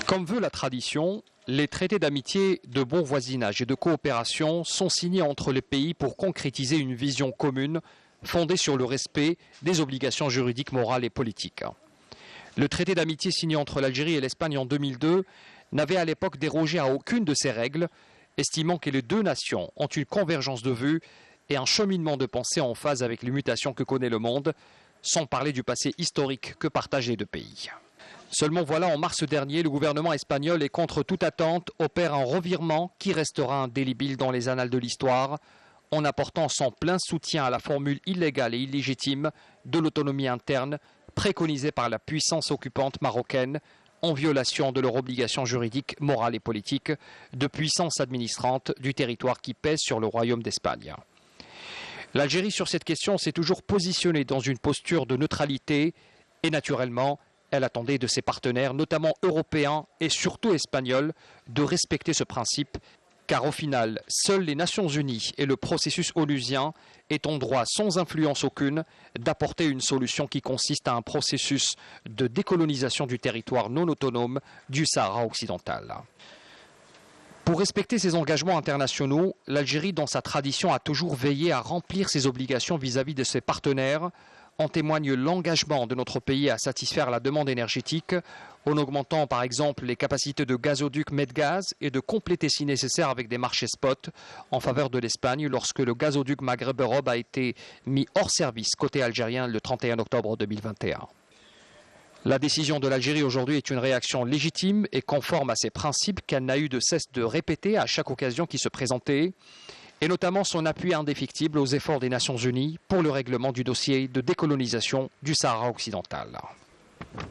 Comme veut la tradition, les traités d'amitié, de bon voisinage et de coopération sont signés entre les pays pour concrétiser une vision commune fondée sur le respect des obligations juridiques, morales et politiques. Le traité d'amitié signé entre l'Algérie et l'Espagne en 2002 n'avait à l'époque dérogé à aucune de ces règles, estimant que les deux nations ont une convergence de vues et un cheminement de pensée en phase avec les mutations que connaît le monde, sans parler du passé historique que partagent les deux pays. Seulement voilà, en mars dernier, le gouvernement espagnol et contre toute attente opère un revirement qui restera indélébile dans les annales de l'histoire, en apportant son plein soutien à la formule illégale et illégitime de l'autonomie interne préconisée par la puissance occupante marocaine, en violation de leurs obligations juridiques, morales et politiques, de puissance administrante du territoire qui pèse sur le royaume d'Espagne. L'Algérie, sur cette question, s'est toujours positionnée dans une posture de neutralité et, naturellement, elle attendait de ses partenaires, notamment européens et surtout espagnols, de respecter ce principe, car au final, seules les Nations Unies et le processus onusien est en droit, sans influence aucune, d'apporter une solution qui consiste à un processus de décolonisation du territoire non autonome du Sahara occidental. Pour respecter ses engagements internationaux, l'Algérie, dans sa tradition, a toujours veillé à remplir ses obligations vis-à-vis de ses partenaires. En témoigne l'engagement de notre pays à satisfaire la demande énergétique, en augmentant par exemple les capacités de gazoduc Medgaz et de compléter si nécessaire avec des marchés spot en faveur de l'Espagne lorsque le gazoduc Maghreb-Europe a été mis hors service côté algérien le 31 octobre 2021. La décision de l'Algérie aujourd'hui est une réaction légitime et conforme à ses principes qu'elle n'a eu de cesse de répéter à chaque occasion qui se présentait, et notamment son appui indéfectible aux efforts des Nations Unies pour le règlement du dossier de décolonisation du Sahara occidental.